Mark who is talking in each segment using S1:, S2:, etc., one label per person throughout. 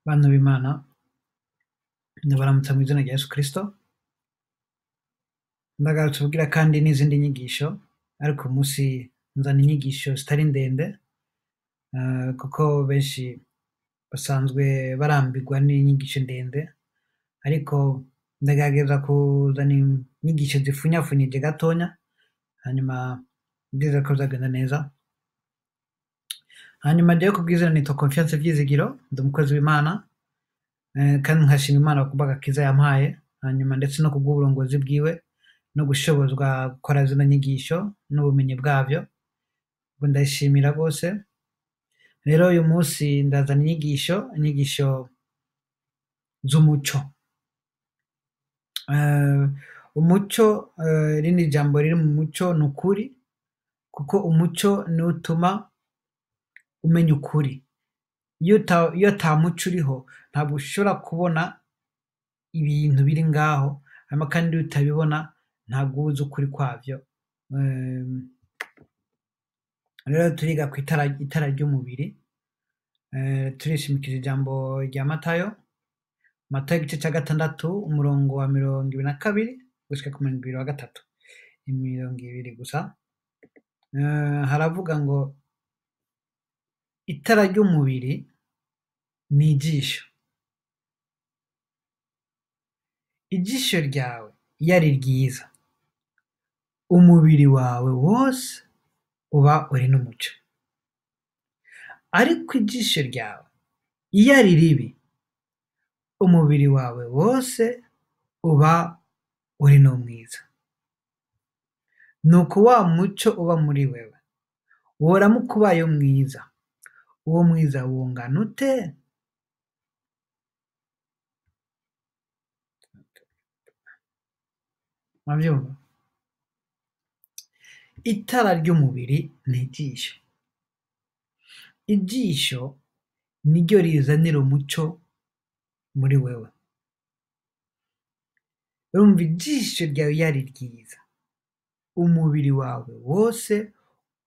S1: Bana b'Imana ndabaramutsa mu izina rya Yesu Kristo, ndagarutse kugira kandi n'izindi nyigisho, ariko uyu munsi nzana inyigisho zitari ndende, kuko benshi basanzwe barambirwa n'inyigisho ndende, ariko ndagerageza kuzana inyigisho zifunyafunije gatonya, hanyuma ndizera ko bizagenda neza. Hanyuma jewe kubw'izina nitwa Confiance Vyizigiro, ndi umukozi w'Imana, kandi nkashima Imana kubw'agakiza yampaye, hanyuma ndetse no kubw'uburongozi bwiwe no gushobozwa gukora zino nyigisho n'ubumenyi bwavyo, ubwo ndayishimira rwose. Rero uyu munsi ndazana inyigisho z'umuco. Umuco, irindi jambo riri mu muco ni ukuri, kuko umuco niwo utuma umenya ukuri. Iyo ata muco uriho ntabwo ushobora kubona ibintu biri ngaho, hanyuma kandi iyo utabibona ntabwo uba uzi ukuri kwavyo. Rero turiga kw'itara ry'umubiri, turishimikije ijambo rya Matayo igice ca 6 umurongo wa 22 gushika ku 23, 20 gusa. Haravuga ngo itara ry'umubiri ni ijisho. Ijisho ryawe iyo ari ryiza, umubiri wawe wose uba uri n'umuco. Ariko ijisho ryawe iyo ari ribi, umubiri wawe wose uba uri n'umwiza. Nuko wa muco uba muri wewe woramuka ubaye mwiza, uwo mwiza wungana ute? Mwavyumva? Itara ry'umubiri ni ijisho. Ijisho niryo rizanira umuco muri wewe. Urumva ijisho ryawe iyo ari ryiza, umubiri wawe wose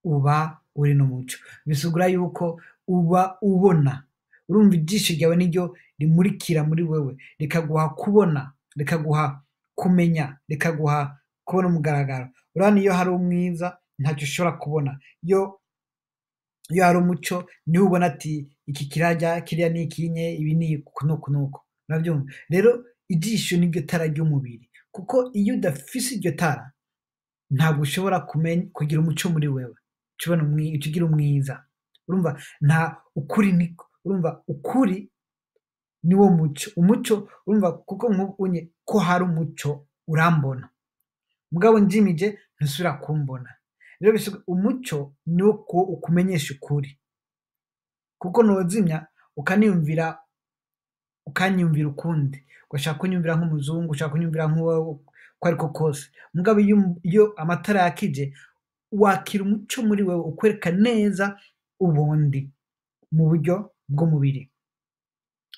S1: uba uri n'umuco. Bisigura yuko uba ubona. Urumva ijisho ryawe niryo rimurikira muri wewe, rikaguha kubona, rikaguha kumenya, rikaguha kubona umugaragaro. Urabona iyo hari umwiza ntacyo ushobora kubona. Iyo hari umuco niho ubona ati iki kirarya, kiriya ni ikinye, ibi ni uku nuku. Uravyumva? Rero ijisho niryo tara ry'umubiri, kuko iyo udafise iryo tara ntabwo ushobora kugira umuco muri wewe, ugira umwiza. Urumva nta ukuri niko. Urumva ukuri niwo muco. Umuco urumva kuko nk'ubunye ko hari umuco urambona, mugabo njimije ntusubira kumbona. Rero umuco niwo ukumenyesha ukuri, kuko nozimya ukanyumvira ukundi, ugashaka kunyumvira nk'umuzungu, ushaka kunyumvira nk'uwo ariko kose. Mugabo iyo amatara yakije, wakira umuco muri wewe ukwereka neza ubundi mu buryo bw'umubiri.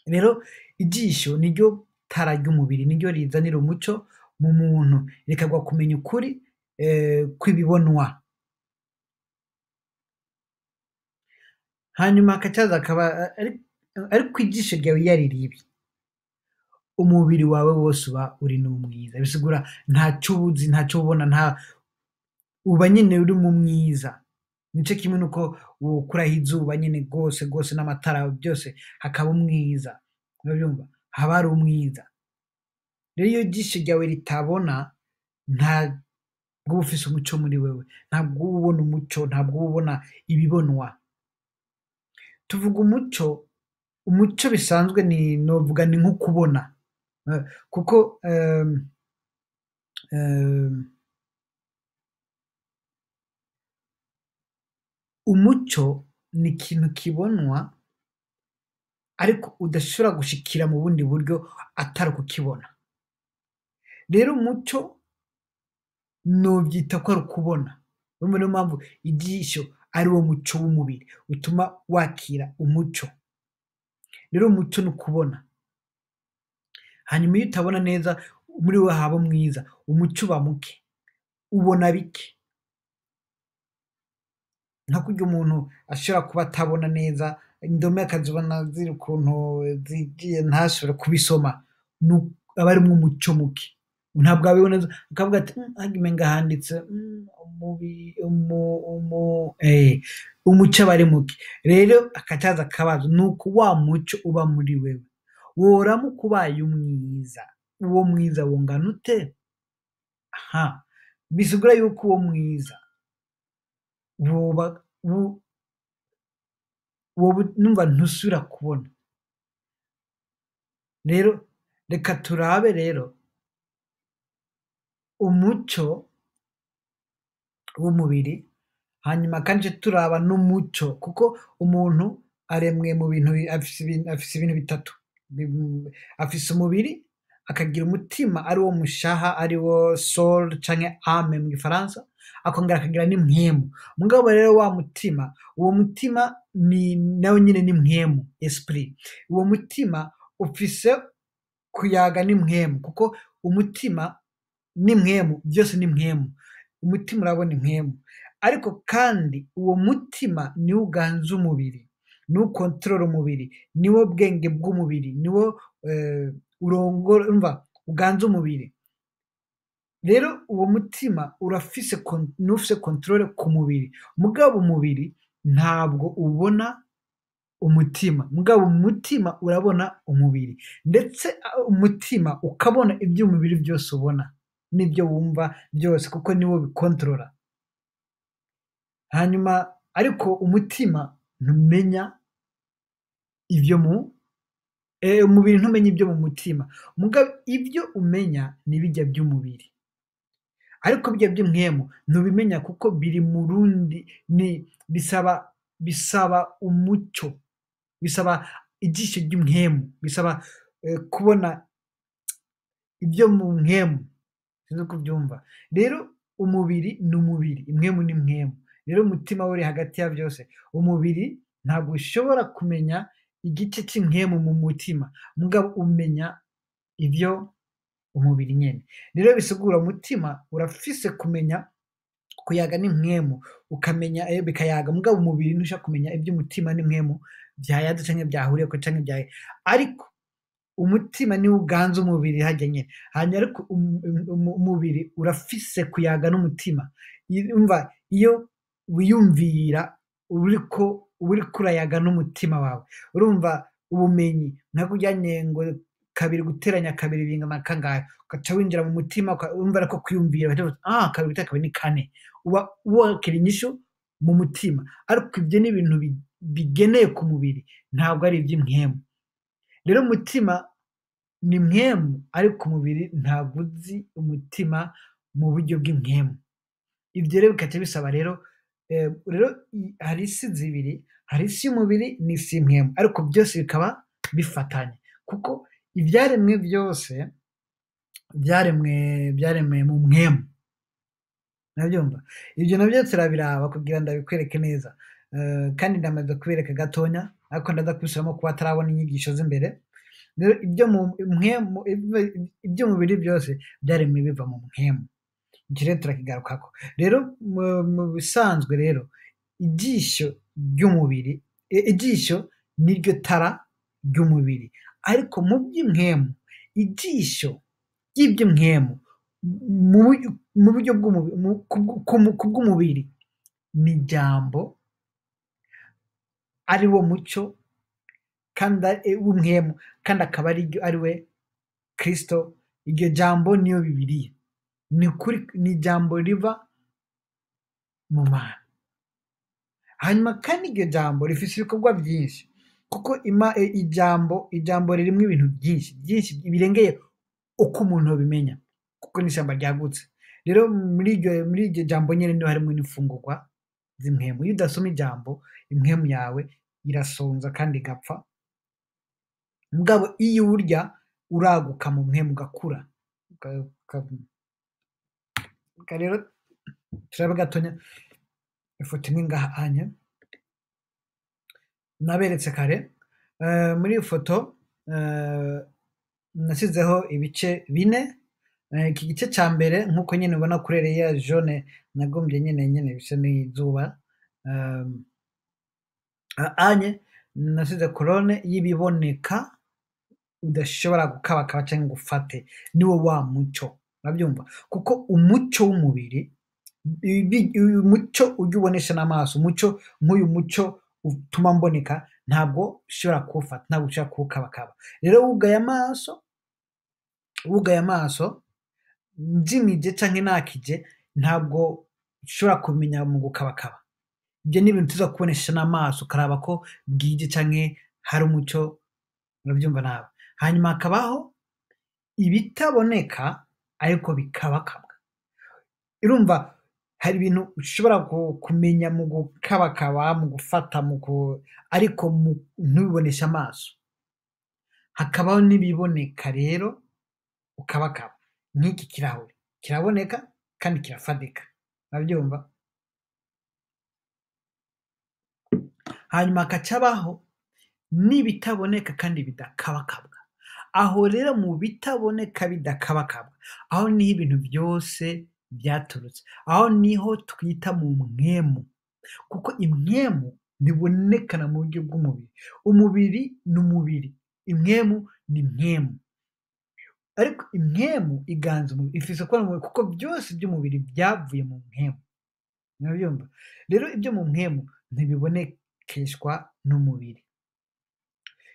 S1: Rero ijisho niryo tara ry'umubiri, niryo rizanira umuco mu muntu, rikaguha kumenya ukuri kw'ibibonwa. Hanyuma hakacaza akaba ariko ijisho ryawe iyo ari ribi, umubiri wawe wose uba uri n'umwiza. Bisigura ntaco ubuzi, ntaco ubona, uba nyene uri mu mwiza. Nico kimwe nuko wokuraho izuba nyene gose n'amatara byose hakaba umwiza. Uravyumva? Haba hari umwiza. Rero iyo ijisho ryawe ritabona, ntabwo uba ufise umuco muri wewe, ntabwo uba ubona umuco, ntabwo uba ubona ibibonwa. Tuvuga umuco bisanzwe novuga ni nko kubona, kuko umuco ni ikintu kibonwa ariko udashobora gushikira mu bundi buryo atari ukukibona. Rero umuco novyita ko ari ukubona. Urumva niyo mpamvu ijisho ari wo muco w'umubiri utuma wakira umuco. Rero umuco ni ukubona. Hanyuma iyo utabona neza, muri wewe haba mwiza, umuco uba muke, ubona bike. nka kurya umuntu ashobora kuba atabona neza indome akazibona ziri ukuntu zigiye ntashobore kubisoma, aba arimwo umuco muke, ntabwo abibona neza akavuga ati harya umenga handitse umuco aba ari muke. Rero hakaca haza akabazo, nuko wa muco uba muri wewe woramuka ubaye umwiza, uwo mwiza wongana ute? Bisigura yuko uwo mwiza woba numva ntusubira kubona. Rero reka turabe rero umuco w'umubiri, hanyuma kandi turaba n'umuco, kuko umuntu aremwe mu bintu, afise ibintu bitatu, afise umubiri, akagira umutima ari wo mushaha, ari wo soul canke ame mu gifaransa, akongera akagira n'impwemu. Mugabo rero wa mutima, uwo mutima nawe nyene ni impwemu, esprit. Uwo mutima ufise kuyaga n'impwemu, kuko umutima n'impwemu byose ni impwemu. Umutima urabona impwemu, ariko kandi uwo mutima niwo uganza umubiri, niwo ukontorora umubiri, niwo bwenge bw'umubiri, niwo urongora, umva, uganza umubiri. Rero uwo mutima niwo ufise controle ku mubiri, mugabo umubiri ntabwo ubona umutima, mugabo umutima urabona umubiri, ndetse umutima ukabona ibyo umubiri byose ubona n'ibyo wumva byose, kuko niwo bikontorora. Hanyuma ariko umutima ntumenya ibyo umubiri ntumenya ibyo mu mutima, mugabo ibyo umenya ni bijya by'umubiri, ariko bijya by'impwemu ntubimenya kuko biri mu rundi, bisaba umuco, bisaba ijisho ry'impwemu, bisaba kubona ibyo mu mpwemu, sinzi uko ubyumva. Rero umubiri ni umubiri, impwemu ni impwemu. Rero umutima uri hagati ya byose. Umubiri ntabwo ushobora kumenya igice cy'impwemu mu mutima, mugabo umenya ibyo umubiri nyene. Rero bisigura umutima urafise kumenya kuyaga n'impwemu, ukamenya bikayaga, mugabo umubiri ntushobora kumenya ibyo umutima n'impwemu byayaze canke byahuriyeko canke byahe, ariko umutima niwo uganza umubiri harya nyene. Hanyuma ariko umubiri urafise kuyaga n'umutima. Umva, iyo wiyumvira uriko urayaga n'umutima wawe, urumva ubumenyi nka kurya ngo 2 guteranya 2 bingana kangahe, ugaca winjira mu mutima urumva ariko kwiyumvira, 2 guteranya 2 ni 4, uba wakira inyishu mu mutima, ariko ibyo ni ibintu bigeneye ku mubiri, ntabwo ari iby'impwemu. Rero umutima ni impwemu, ariko umubiri ntabwo uzi umutima mu buryo bw'impwemu. Ibyo rero bikaca bisaba rero hari isi zibiri, hari isi y'umubiri n'isi y'impwemu, ariko byose bikaba bifatanye, kuko ibyaremwe byose byaremwe mu mpwemu. Nabyumva ibyo nabyo turabiraba kugira ndabikwereke neza, kandi ndamaze kubereka gatonya, ariko ndaza kubisubiramo kuba atarabona inyigisho z'imbere. Rero iby'umubiri byose byaremwe biva mu mpwemu, iki rero turakigarukako. Rero mu bisanzwe rero ijisho ry'umubiri, ijisho niryo tara ry'umubiri, ariko mu by'impwemu, ijisho ry'iby'impwemu mu buryo bw'umubiri ni ijambo, ari wo muco kandi w'impwemu, kandi akaba ari we Kristo. Iryo jambo niyo Bibiliya, ni ijambo riva mu Mana. Hanyuma kandi iryo jambo rifise ibikorwa byinshi, kuko ijambo ririmwo ibintu byinshi birengeye uko umuntu yobimenya, kuko ni ishyamba ryagutse. Rero muri iryo jambo nyene niho harimwo n'imfungurwa z'impwemu. Iyo udasoma ijambo, impwemu yawe irasonza kandi igapfa, mugabo iyo urya uraguka mu mpwemu, ugakura. Rero turabe gatonya ifoto imwe ngaha anya naberetse kare. Muri iyo foto nasizeho ibice 4. Iki gice ca mbere nk'uko nyene ubona kurereye ya jaune, nagombye nyene bisa n'izuba, um, anye nasize korone y'ibiboneka udashobora gukabakaba canke ngo ufate niwo wa muco uravyumva kuko umuco w'umubiri umuco urya ubonesha n'amaso umuco nk'uyu muco utuma mboneka ntabwo ushobora kuwufata ntabwo ushobora kuwukabakaba rero wugaye amaso njimije canke nakije ntabwo ushobora kumenya mu gukabakaba ibyo ni ibintu tuza kubonesha n'amaso ukaraba ko bwije canke hari umuco uravyumva nawe hanyuma hakabaho ibitaboneka ariko bikabakabwa urumva hari ibintu ushobora kumenya mu gukabakaba mu gufata ariko ntubiboneshe amaso hakabaho n'ibiboneka rero ukabakaba nk'iki kirahure kiraboneka kandi kirafadika uravyumva hanyuma hakacabaho n'ibitaboneka kandi bidakabakabwa aho rero mu bitaboneka bidakabakabwa aho niho ibintu byose byaturutse aho niho twita mu mpwemu kuko impwemu ntibonekana mu buryo bw'umubiri umubiri ni umubiri impwemu ni impwemu ariko impwemu iganza umubiri ifise kuba umubiri kuko byose by'umubiri byavuye mu mpwemu urabyumva rero ibyo mu mpwemu ntibibonekeshwa n'umubiri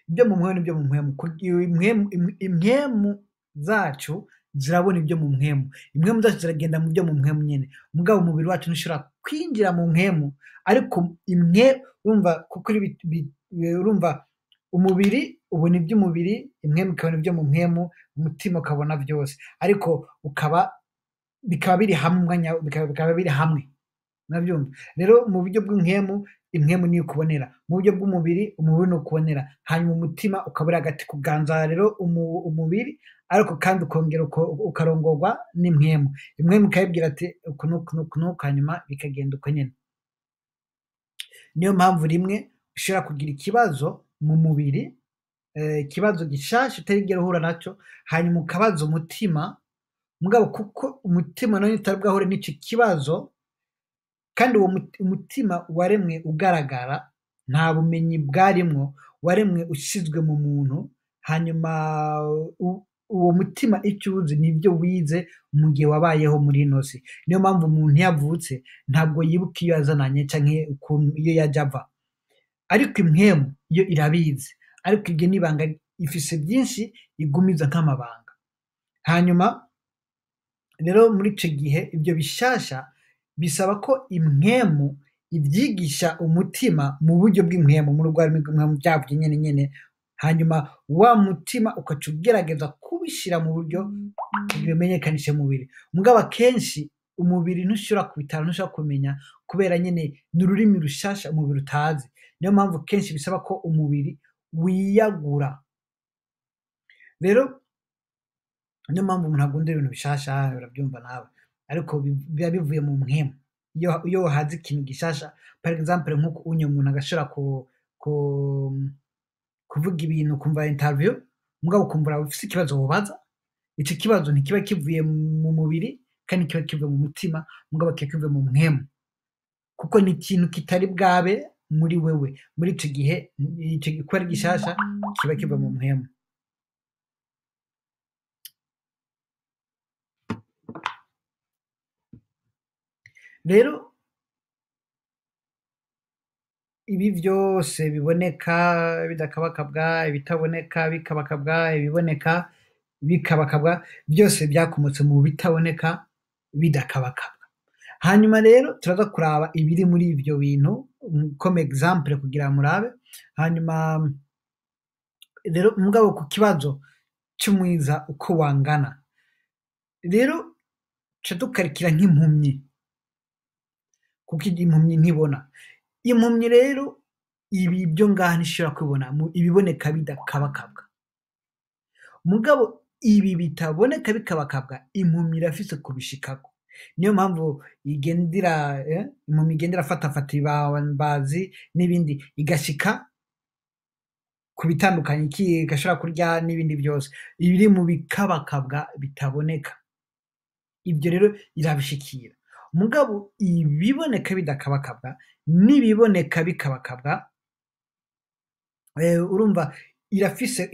S1: ibyo mu mpwemu n'ibyo mu mpwemu impwemu zacu zirabona ibyo mu mpwemu impwemu zacu ziragenda mu byo mu mpwemu nyene mugabo umubiri wacu ntushobora kwinjira mu mpwemu ariko urumva kuko urumva umubiri ubona iby'umubiri impwemu ikabona ibyo mu mpwemu umutima ukabona byose ariko bikaba biri hamwe bikaba biri hamwe urabyumva rero mu buryo bw'impwemu impwemu niyo ukubonera mu buryo bw'umubiri umubiri ni ukubonera hanyuma umutima ukaba uri hagati kuganza rero umubiri ariko kandi ukongera ukarongorwa n'impwemu impwemu ikayibwira ati uku nuku hanyuma bikagenda uko nyene niyo mpamvu rimwe ushobora kugira ikibazo mu mubiri ikibazo gishasha utarigera uhura naco hanyuma ukabaza umutima mugabo kuko umutima nawe utari bwahure n'ico kibazo kandi uwo umutima waremwe ugaragara nta bumenyi bwarimwo waremwe ushizwe mu muntu hanyuma uwo mutima icyo uzi nibyo wize mu gihe wabayeho muri ino si niyo mpamvu umuntu yavutse ntabwo yibuka iyo yazananye canke iyo yaja ava ariko impwemu yo irabizi ariko ibyo n'ibanga ifise byinshi igumiza nk'amabanga hanyuma rero muri ico gihe ibyo bishasha bisaba ko impwemu ibyigisha umutima mu buryo bw'impwemu mu rwari rw'impwemu byavuye nyene hanyuma wa mutima ukaca ugerageza kubishira mu buryo bimenyekanishe mu mubiri mugabo akenshi umubiri ntushobora kubitara ntushobora kumenya kubera nyene ni ururimi rushasha umubiri utazi niyo mpamvu kenshi bisaba ko umubiri wiyagura rero niyo mpamvu umuntu agunda ibintu bishasha urabyumva nawe ariko biba bivuye mu mpwemu iyo wahaze ikintu gishasha par exemple nk'uko umuntu agashobora kuvuga ibintu kumva interview mugabo ukumva ufise ikibazo wobaza ico kibazo ntikiba kivuye mu mubiri kandi kiba kivuye mu mutima mugabo kiba kivuye mu mpwemu kuko ni ikintu kitari bwabe muri wewe muri ico gihe ico gikora gishasha kiba kiva mu mpwemu rero ibi byose biboneka bidakabakabwa ibitaboneka bikabakabwa ibiboneka bikabakabwa byose byakomotse mu bitaboneka bidakabakabwa hanyuma rero turaza kuraba ibiri muri ibyo bintu comme exemple kugira murabe hanyuma rero mugabo ku kibazo cy'umwiza uko wangana rero ca dukarikira nk'impumyi kuko impumyi ntibona impumyi rero ibi byo ngaha ntishobora kubibona ibiboneka bidakabakabwa mugabo ibi bitaboneka bikabakabwa impumyi irafise kubishikako niyo mpamvu impumyi igendera afatafata ibibambazi n'ibindi igashika ku bitandukanye igashobora kurya n'ibindi byose ibiri mu bikabakabwa bitaboneka ibyo rero irabishikira mugabo ibiboneka bidakabakabwa n'ibiboneka bikabakabwa urumva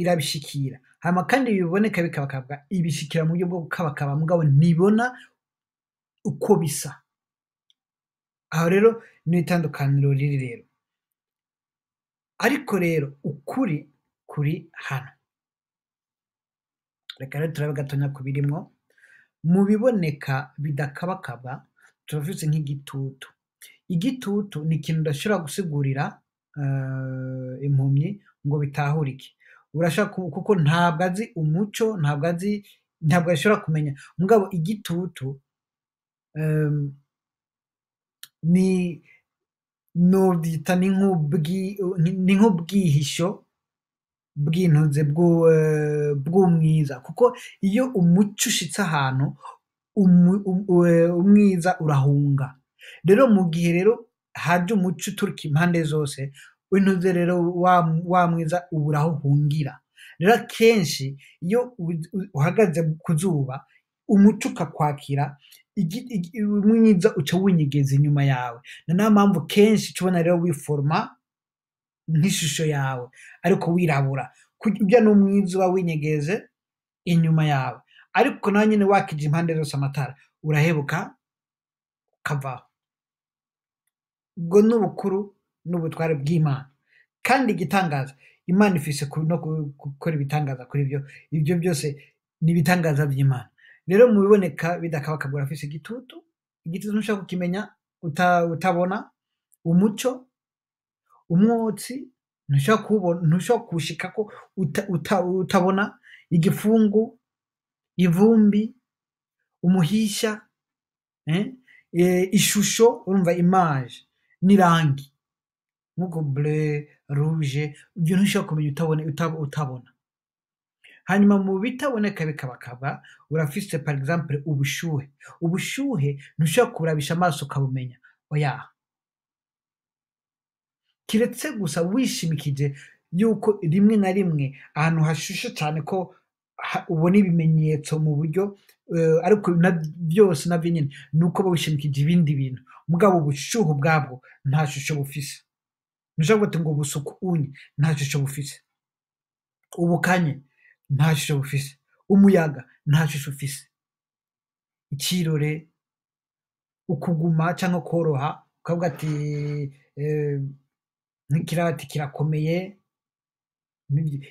S1: irabishikira hama kandi ibiboneka bikabakabwa ibishikira mu buryo bwo gukabakaba mugabo ntibona uko bisa. Aho rero ni itandukaniro riri rero. Ariko rero ukuri kuri hano. Reka rero turabe gatonya kubirimwo. Mu biboneka bidakabakabwa turafise nk'igitutu. Igitutu ni ikintu udashobora gusigurira impumyi ngo bitahurike. Urashaka kuko ntabwo azi umuco, ntabwo ashobora kumenya. Mugabo igitutu ni novyita ni nk'ubwihisho bw'intuze bw'umwiza, kuko iyo umuco ushitse ahantu umwiza urahunga. Rero mu gihe rero haje umuco uturuka impande zose, intuze rero wa mwiza uba urahungira. Rero akenshi iyo uhagaze ku zuba umuco ukakwakira, umwiza uca winyegeza inyuma yawe. Ni nayo mpamvu kenshi uca ubona rero wiforoma nk'ishusho yawe ariko wirabura, urya n'umwiza uba winyegeze inyuma yawe. Ariko nawe nyene wakije impande zose amatara urahebuka ukavaho. Ubwo ni ubukuru n'ubutware bw'Imana. Kandi igitangaza, Imana ifise no gukora ibitangaza kuri ivyo byose ni ibitangaza vy'Imana. Rero mu biboneka bidakabakabwa urafise igitutu. Igitutu ntushobora kukimenya utabona. Umuco, umwotsi ntushobora kuwushikako utabona. Igifungu, ivumbi, umuhisha, ishusho, urumva image n'irangi nk'uko bleu, rouge, ivyo ntushobora kumenya utabona. Hanyuma mu bitaboneka bikabakabwa urafise par exemple ubushuhe. Ubushuhe ntushobora kuburabisha amaso ukabumenya, oya. Kiretse gusa wishimikije yuko rimwe na rimwe ahantu hashushe cane ko ubona ibimenyetso mu buryo ariko byose navyo nyene nuko bawishimikije ibindi bintu. Mugabo ubushuhe ubwabwo nta shusho bufise. Ntushobora kuvuga ngo busuku unye nta shusho bufise. Ubukanye nta shusho bufise. Umuyaga nta shusho ufise. Ikirore, ukuguma canke kworoha ukavuga ati nk'ikirati kirakomeye,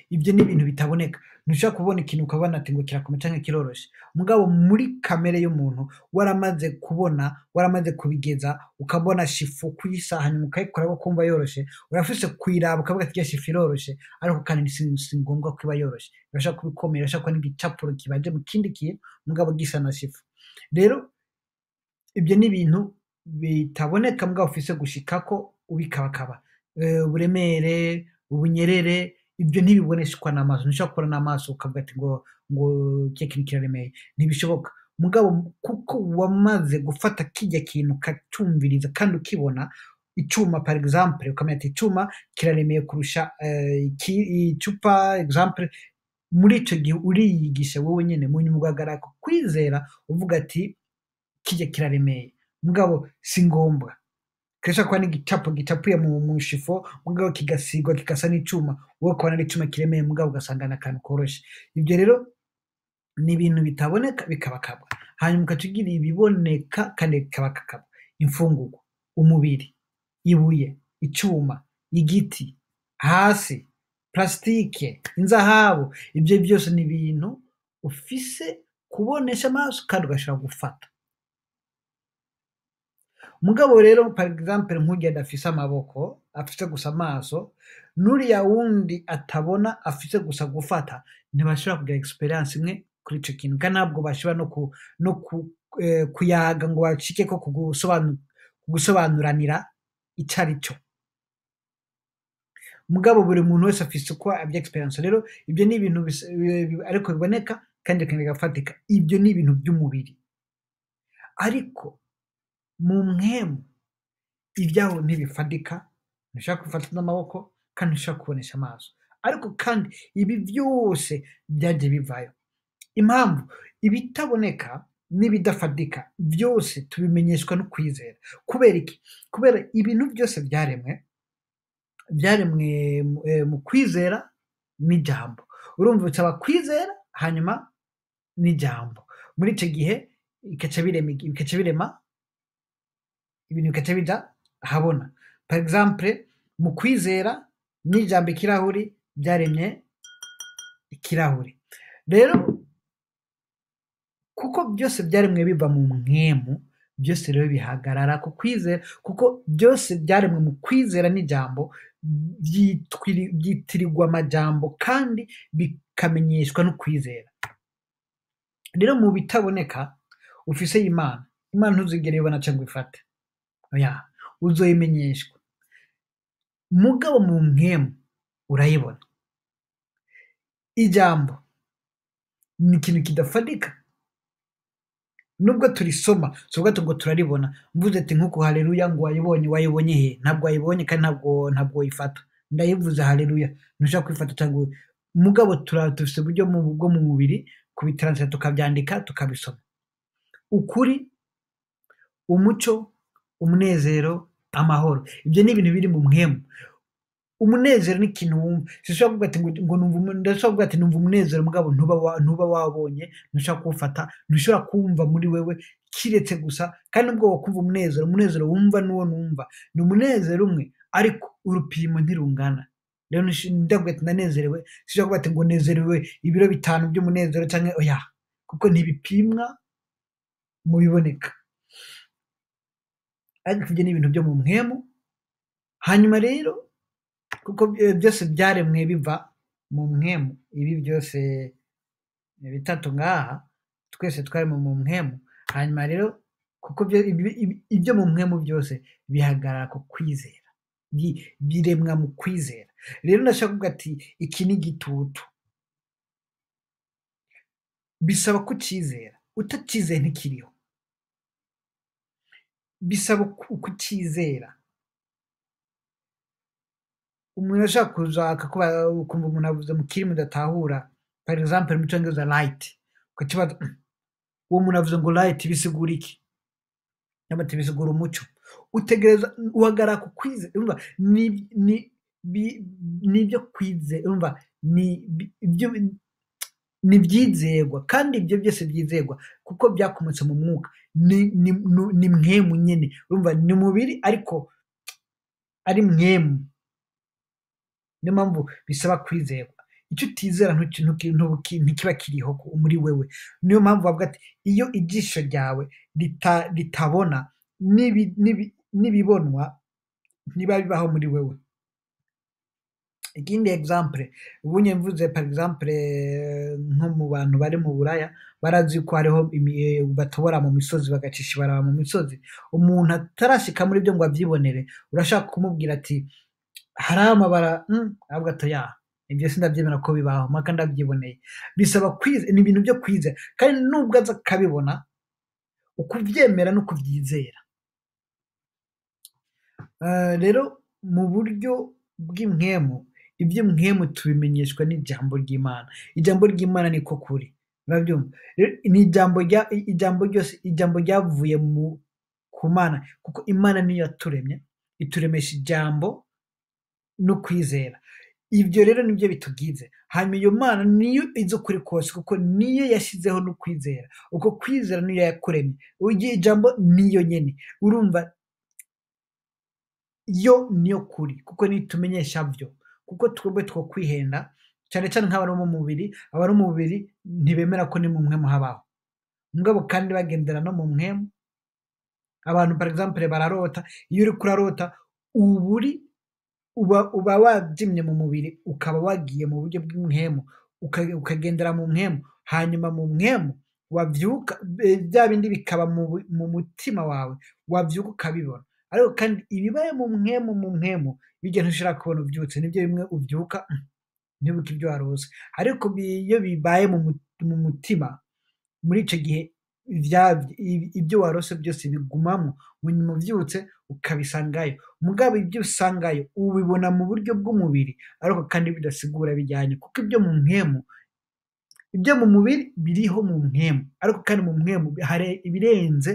S1: ivyo ni ibintu bitaboneka. Ntushobora kubona ikintu ukabona ati ngo kirakomeye canke kiroroshe. Mugabo muri kamere y'umuntu waramaze kubona, waramaze kubigeza, ukabona shifu kuyisa hanyuma ukayikora ukumva yoroshe, urafise kuyiraba ukavuga ati irya shifu iroroshe, ariko kandi si ngombwa ko iba yoroshe. Irashobora kuba ikomeye, irashobora kuba n'igicapuro kibaje mu kindi kintu mugabo gisa na shifu. Rero ivyo ni ibintu bitaboneka mugabo ufise gushikako ubikabakaba. Uburemere, ubunyerere, ivyo ntibiboneshwa n'amaso. Ntushobora kubona n'amaso ukavuga ati ngo kirya kintu kiraremeye, ntibishoboka. Mugabo kuko wamaze gufata kirya kintu ukacumviriza kandi ukibona, icuma par exemple ukamenya ati icuma kiraremeye kurusha icupa exemple, muri ico gihe uriyigisha wewe nyene mu nyuma ugahagarara kwizera uvuga ati kirya kiraremeye, mugabo si ngombwa. Kirashobora kuba n'igicapo gicapuye mu shifo mugabo kigasigwa kigasa n'icuma, wowe ukabona ari icuma kiremeye mugabo ugasanga n'akantu koroshe. Ivyo rero ni ibintu bitaboneka bikabakabwa. Hanyuma ugaca ugira ibiboneka kandi bikabakabwa. Imfungurwa, umubiri, ibuye, icuma, igiti, hasi, plastike, inzahabu, ivyo byose ni ibintu ufise kubonesha amaso kandi ugashobora gufata. Mugabo rero par exemple nk'urya adafise amaboko, afise gusa amaso, n'uriya wundi atabona afise gusa gufata, ntibashobora kugira experience imwe kuri ico kintu, kandi ntabwo bashobora no kuyaga ngo bashikeko kugusobanuranira ico arico. Mugabo buri muntu wese afise uko avya experience. Rero ivyo ni ibintu ariko biboneka kandi bigafatika. Ivyo ni ibintu vy'umubiri. Ariko mu mpwemu ivyaho ntibifadika, ntushobora kubifata n'amaboko kandi ntushobora kubonesha amaso. Ariko kandi ibi vyose vyaje bivayo. Impamvu ibitaboneka n'ibidafatika byose tubimenyeshwa no kwizera. Kubera iki? Kubera ibintu byose byaremwe mu kwizera n'ijambo. Urumva bisaba kwizera hanyuma n'ijambo. Muri icyo gihe bikaca birema ibintu bikaca bija ahabona. Par exemple mu kwizera n'ijambo ikirahuri byaremye ikirahuri. Rero kuko byose byaremwe biva mu mwemu, byose rero bihagarara ku kwizera, kuko byose byaremwe mu kwizera n'ijambo, byitirirwa amajambo kandi bikamenyeshwa no kwizera. Rero mu bitaboneka ufise Imana ntuzigera uyibona cyangwa ifate, oya, uzoyimenyeshwa. Mugabo mu mwemu urayibona. Ijambo ni ikintu kidafatika, nubwo turisoma tuvuga ngo turaribona. Mvuze ati nk'uko haleluya ngo wayibonye he? Ntabwo wayibonye kandi ntabwo wayifata. Ndayivuze haleluya, ntushaka kwifata cyangwa mugabo dufise uburyo bwo mu mubiri kubitranslate tukabyandika tukabisoma. Ukuri, umuco, umunezero, amahoro, ibyo ni ibintu biri mu mwemu. Umunezero ni ikintu wumva. Sishobora kuvuga ati ngo ndashobora kuvuga ati numva umunezero mugabo ntuba wabonye, ntushaka kuwufata, ntushobora kumva muri wewe kiretse gusa. Kandi ubwo wakumva umunezero wumva n'uwo numva ni umunezero umwe, ariko urupimo ntirungana. Rero ndavuga ati ndanezerewe, sishobora kuvuga ati ngo nezerewe ibiro 5 by'umunezero cyangwa oya, kuko ntibipimwa mu biboneka. Ariko ibyo ni ibintu byo mu mwemu. Hanyuma rero kuko byose byaremwe biva mu mwemu, ibi byose bitatu ngaha twese twaremwe mu mwemu. Hanyuma rero kuko ibyo mu mwemu byose bihagarara ku kwizera, biremwa mu kwizera. Rero ndashaka kuvuga ati iki ni igitutu, bisaba kucyizera. Utacyizeye ntikiriho, bisaba kucyizera. Umuntu ashaka kuza ukumva umuntu avuze mu kirimi udatahura, par exemple mu cyongereza light, ukakibaza uwo muntu avuze ngo light bisigura iki? Nyuma ati bisigura umucyo. Utegereza uhagarara ku kwizera. Urumva nibyo kwizera, urumva ni byizerwa, kandi ibyo byose byizerwa kuko byakomotse mu mwuka. Ni mwemu nyine, urumva ni umubiri ariko ari mwemu. Niyo mpamvu bisaba kwizerwa. Icyo utizera ntikiba kiriho muri wewe. Niyo mpamvu bavuga ati iyo ijisho ryawe ritabona n'ibibonwa ntibiba bibaho muri wewe. Ikindi exemple, ubunye mvuze par exemple nko mu bantu bari mu Buraya, barazi ko hariho batobora mu misozi bagacisha ibaraba mu misozi. Umuntu atarashika muri byo ngo abyibonere, urashaka kumubwira ati hari amabara, avuga ati ya ibyo sindabyemera ko bibaho, maka ndabyiboneye. Bisaba kwizera, ni ibintu byo kwizera, kandi nubwo aza akabibona ukubyemera no kubyizera. Rero mu buryo bw'imwemu, iby'imwemu tubimenyeshwa n'ijambo ry'Imana. Ijambo ry'Imana niko kuri, urabyumva? Ni ijambo ryose, ijambo ryavuye ku Mana, kuko Imana niyo yaturemye, ituremesha ijambo no kwizera. Ibyo rero nibyo bitugize. Hanyuma iyo Mana niyo izi ukuri kose, kuko niyo yashyizeho no kwizera. Uko kwizera niyo yakuremye, ijambo niyo nyene. Urumva yo niyo kuri, kuko nitumenyesha byo. Kuko twebwe two kwihenda, cyane cyane nk'abari mu mubiri. Abari mu mubiri ntibemera ko ni mu mwemu habaho, mugabo kandi bagendera no mu mwemu. Abantu par exemple bararota. Iyo uri kurarota uba wajimye mu mubiri, ukaba wagiye mu buryo bw'imwemu, ukagendera mu mwemu. Hanyuma mu mwemu wavyuka, bya bindi bikaba mu mutima wawe, wavyuka ukabibona. Ariko kandi ibibaye mu mwemu bijya ntushira kubona uvyutse. Nibyo bimwe uvyuka ntibuke ibyo warose. Ariko iyo bibaye mu mutima, muri ico gihe ibyo warose byose bigumamo, munyuma uvyutse ukabisangayo. Mugabo ibyo usangayo ubibona mu buryo bw'umubiri, ariko kandi bidasigura bijyanye, kuko ibyo mu mwemu ibyo mu mubiri biriho mu mpwemu, ariko kandi mu mpwemu hari ibirenze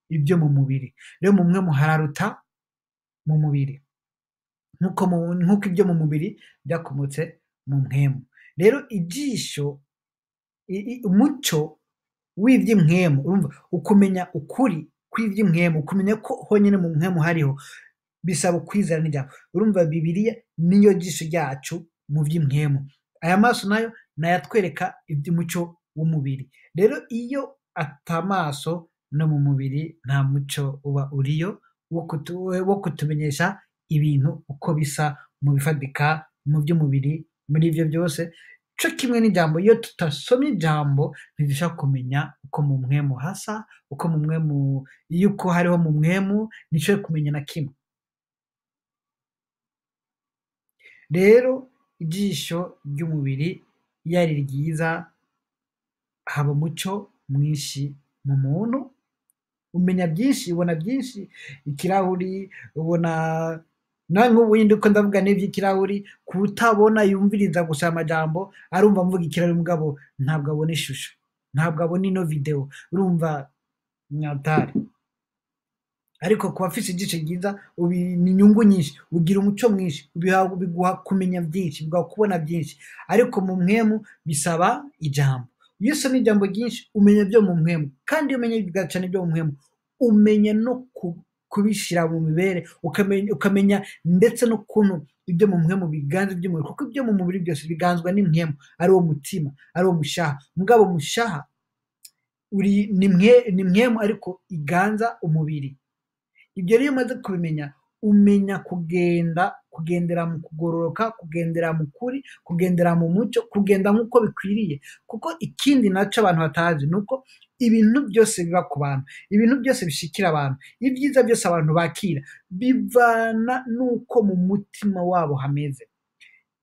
S1: ibyo mu mubiri. Rero mu mpwemu hararuta mu mubiri, nk'uko ibyo mu mubiri byakomotse mu mpwemu. Rero ijisho, umucyo w'iby'impwemu, urumva ukumenya ukuri kw'iby'impwemu, ukumenya ko honyine mu mpwemu hariho, bisaba ukwizera n'ijambo. Urumva Bibiliya niyo jisho ryacu mu by'impwemu. Aya maso nayo nayatwereka iby'umucyo w'umubiri. Rero iyo atamaso no mu mubiri nta mucyo uba uriyo wo kutumenyesha ibintu uko bisa mu bifatika, mu by'umubiri, muri ibyo byose. Co kimwe n'ijambo, iyo tutasomye ijambo ntidushobora kumenya uko mu mpwemu hasa, uko mu mpwemu, iyo uko hariho mu mpwemu ntishoboye kumenya na kimwe. Rero ijisho ry'umubiri iyo ari ryiza, haba umucyo mwinshi mu muntu, umenya byinshi, ubona byinshi. Ikirahuri ubona, nawe nk'ubu ndiko ndavuga n'ivy'ikirahuri, kutabona yumviriza gusa amajambo, arumva mvuga ikirahuri mugabo ntabwo abona ishusho, ntabwo abona ino video, urumva ni hatari. Ariko ku bafise ijisho ryiza ni inyungu nyinshi, ugira umuco mwinshi, biguha kumenya byinshi, biguha kubona byinshi. Ariko mu mpwemu bisaba ijambo. Iyo usomye ijambo ryinshi umenya ibyo mu mpwemu, kandi iyo umenye cyane ibyo mu mpwemu umenya no kubishira mu mibere, ukamenya ndetse n'ukuntu ibyo mu mpwemu biganza iby'umubiri, kuko ibyo mu mubiri byose biganzwa n'impwemu, ari uwo mutima, ari uwo mushaha. Mugabo mushaha ni mpwemu ariko iganza umubiri. Ibyo rero umaze kubimenya, umenya kugendera mu kugororoka, kugendera mu kuri, kugendera mu mucyo, kugenda nk'uko bikwiriye. Kuko ikindi naco abantu batazi nuko ibintu byose biba ku bantu, ibintu byose bishikira abantu, ibyiza byose abantu bakira bivana nuko mu mutima wabo hameze.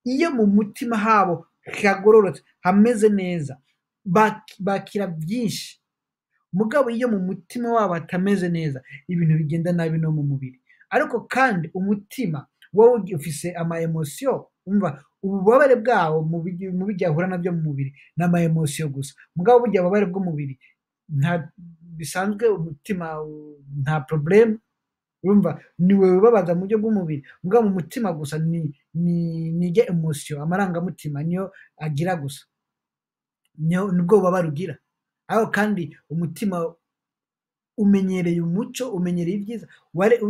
S1: Iyo mu mutima habo hagororotse, hameze neza, bakira byinshi. Mugabo iyo mu mutima wabo hatameze neza, ibintu bigenda nabi no mu mubiri. Ariko kandi umutima wowe ufise ama emotion, umva ububabare bwawo mu bijya ahura nabyo mu mubiri n'ama emotion gusa. Mugabo burya ububabare bw'umubiri nta bisanzwe, umutima nta problem, urumva niwe wibabaza mu buryo bw'umubiri. Mugabo mu mutima gusa ni emotion, amarangamutima niyo agira gusa, nibwo bubabare ugira. Ariko kandi umutima umenyereye umuco, umenyereye ibyiza,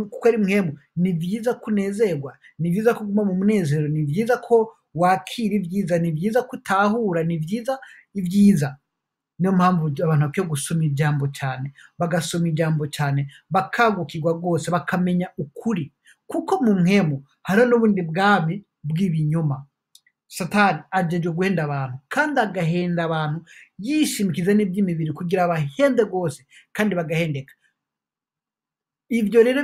S1: kuko ari mpwemu. Ni byiza kunezerwa, ni byiza kuguma mu munezero, ni byiza ko wakira ibyiza, ni byiza ko utahura, ni byiza ibyiza. Niyo mpamvu abantu bakwiye gusoma ijambo cyane, bagasoma ijambo cyane, bakagukirwa rwose, bakamenya ukuri. Kuko mu mpwemu hari n'ubundi bwami bw'ibinyoma. Satani ajeje guhenda abantu, kandi agahenda abantu yishimikiza n'iby'imibiri kugira bahende rwose kandi bagahendeka. Ibyo rero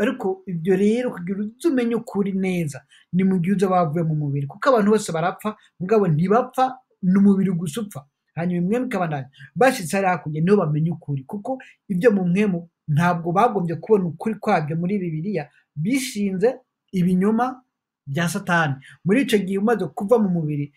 S1: ariko ibyo rero kugira uze umenye ukuri neza ni mu gihe uza bavuye mu mubiri, kuko abantu bose barapfa, mugabo ntibapfa n'umubiri gusa upfa. Hanyuma impwemu ikabandanya, bashitse hariya hakurya niho bamenya ukuri, kuko ibyo mu mpwemu ntabwo bagombye kubona ukuri kwabyo muri Bibiliya, bishinze ibinyoma bya Satani. Muri ico gihe umaze kuva mu mubiri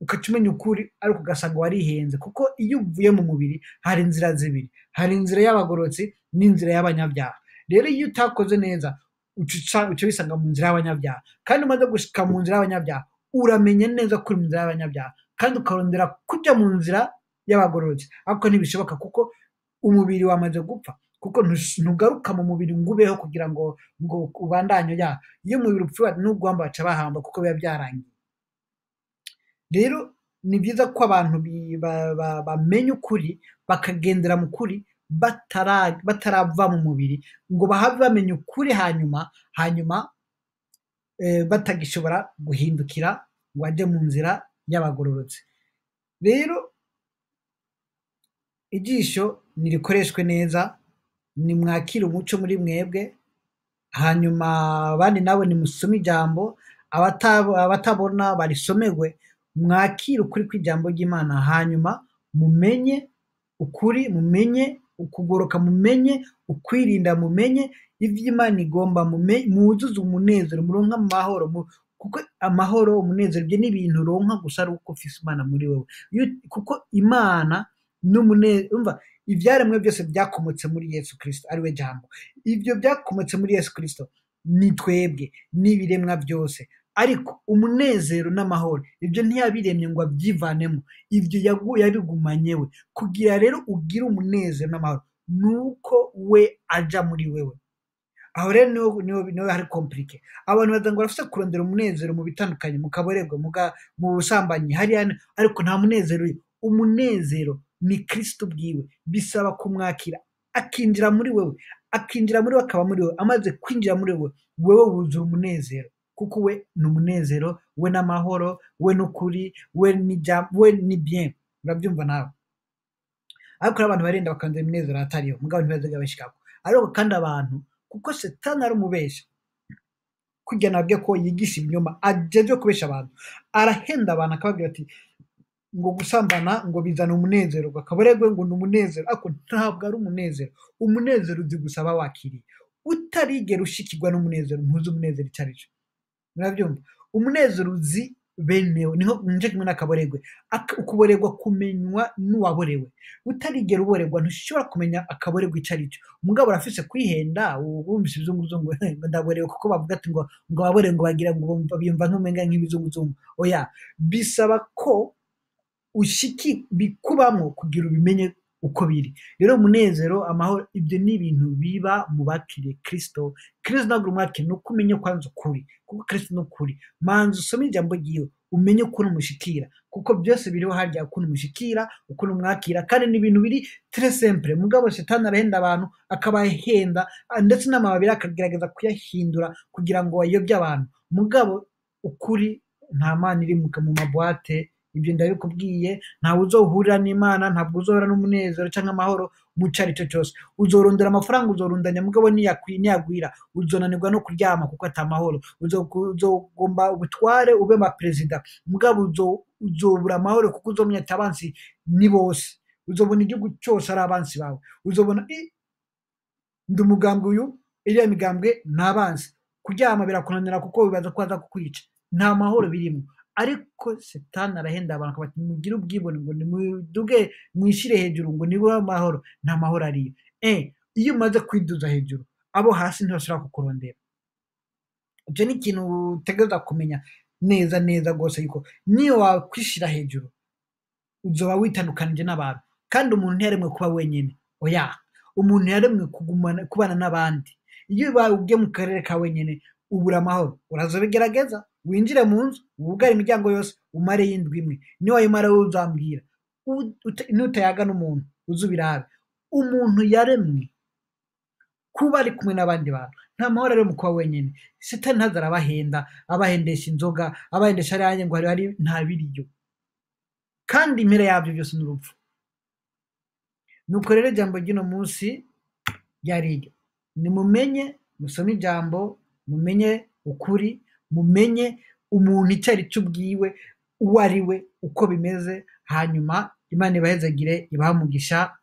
S1: ukaca umenya ukuri, ariko ugasanga warihenze, kuko iyo uvuye mu mubiri hari inzira zibiri, hari inzira y'abagororotsi n'inzira y'abanyabyaha. Rero iyo utakoze neza uca wisanga mu nzira y'abanyabyaha, kandi umaze gushika mu nzira y'abanyabyaha uramenya neza ko uri mu nzira y'abanyabyaha, kandi ukarondera kuja mu nzira y'abagororotsi. Ariko ntibishoboka kuko umubiri wamaze gupfa, kuko ntugaruka mu mubiri ngo ubeho kugira ngo ubandanye ujya. Iyo umubiri upfuye n'ugwamba baca bahamba, kuko biba byarangiye. Rero ni byiza ko abantu bamenya ukuri, bakagendera mu kuri batarava mu mubiri, ngo bahave bamenya ukuri, hanyuma batagishobora guhindukira ngo ajye mu nzira y'abagororotsi. Rero ijisho nirikoreshwe neza, nimwakire umuco muri mwebwe, hanyuma abandi nabo nimusome ijambo, abatabona barisomerwe, mwakire ukuri kw'ijambo ry'Imana, hanyuma mumenye ukuri, mumenye ukugoroka, mumenye ukwirinda, mumenye ivy'Imana igomba, muzuze umunezero, muronke amahoro, kuko amahoro umunezero ibyo ni ibintu uronka gusa ari uko ufise imana muri wewe kuko imana umva ibyaremwe byose byakomotse muri Yesu Kristo ari we jambo, ibyo byakomotse muri Yesu Kristo ni twebwe n'ibiremwa byose, ariko umunezero n'amahoro ibyo ntiyabiremye ngo abyivanemo, ibyo yabigumanye we, kugira rero ugire umunezero n'amahoro nuko we aja muri wewe. Aho rero niho hari komplike, abantu baza ngo barafise kurondera umunezero mu bitandukanye, mu kaborerwa, mu busambanyi hariya, ariko nta munezero uri. Umunezero ni Kristo bwiwe, bisaba kumwakira akinjira muri wewe, akaba muri wewe, amaze kwinjira muri wewe wuzura umunezero, kuko we ni umunezero, we n'amahoro, we n'ukuri, we ni bien. Urabyumva nawe? Ariko abantu barenda bakanze umunezero atariyo, mugabo ntibazaga bashikako. Ariko kandi abantu, kuko Satani ari umubesha, kugira nabwiye ko yigisha ibinyoma, ajeje kubesha abantu, arahenda abantu akababwira ati ngo gusambana ngo bizana umunezero, akaboregwe ngo ni umunezero, ariko ntabwo ari umunezero. Umunezero uzi gusaba wakiriye, utarigera ushikirwa n'umunezero ntuzi umunezero icyo ari cyo. Murabyumva? Umunezero uzi benewe, niho nje kimwe n'akaboregwe. Ukuboregwa kumenywa n'uwaborewe, utarigera uboregwa ntushobora kumenya akaboregwa icyo ari cyo. Umugabo arafise kwihenda, wumvise ibizunguzungu ngo ndaborewe, kuko bavuga ati ngo ababore ngo bagira ngo biyumva nk'umenga nk'ibizunguzungu. Oya, bisaba ko bikubamwo kugira ubimenye uko biri. Rero umunezero, amahoro, ibyo ni ibintu biba mu bakiriye Kristo. Kristo ntabwo umwakira, ni uko umenye kwanza ukuri, kuko Kristo ni ukuri. Manza usome ijambo ryiwe umenye ukuntu umushikira, kuko byose biriho harya ukuntu umushikira, ukuntu umwakira, kandi ni ibintu biri très simple. Mugabo Satani arahenda abantu, akabahenda ndetse n'amababi akagerageza kuyahindura kugira ngo ayobye abantu. Mugabo ukuri nta mana iri mu mabwate, ibyo ndabikubwiye. Ntawe uzohurira n'Imana, ntabwo uzohura n'umunezero cyangwa amahoro mu cari cyo cyose. Uzorondera amafaranga, uzorundanya, mugabo niyagwira uzonanirwa no kuryama kuko atamahoro. Uzogomba ubutware ube perezida, mugabo uzobura amahoro kuko uzomenya ati abansi ni bose. Uzobona igihugu cyose ari abansi bawe, uzobona ndi umugambwe uyu, iriya migambwe ni abansi. Kuryama birakunanira kuko bibaza ko aza kukwica, nta mahoro birimo. Ariko Satani arahenda abantu bati mugire ubwibone, ngo nimuduge mwishire hejuru, ngo nibo amahoro. Nta mahoro ariyo. Iyo umaze kwiduza hejuru, abo hasi ntibashobora kukurondera. Icyo ni ikintu utegereza kumenya neza rwose, yuko niyo wakwishira hejuru uzoba witandukanije n'abantu, kandi umuntu ntiyaremwe kuba wenyine. Oya, umuntu yaremwe kubana n'abandi. Iyo ugiye mu karere ka wenyine ubura amahoro, urazobigerageza winjire mu nzu, wugare imiryango yose, umare y'indwi imwe. Niyo wayimara wowe uzambwira, nutayaga n'umuntu uzubirabe. Umuntu yaremwe kuba ari kumwe n'abandi bantu, nta mahoro ari mu kuba wenyine. Satani ntaza arabahenda, abahendesha inzoga, abahendesha ariya ngo hari nta biriyo, kandi impera yabyo byose ni urupfu. Nuko rero ijambo ry'uno munsi ryari iryo: nimumenye, musome ijambo, mumenye ukuri, mumenye umuntu icyo ari cyo ubwiwe, uwo ari we, uko bimeze. Hanyuma Imana ibahezagire, ibahe umugisha.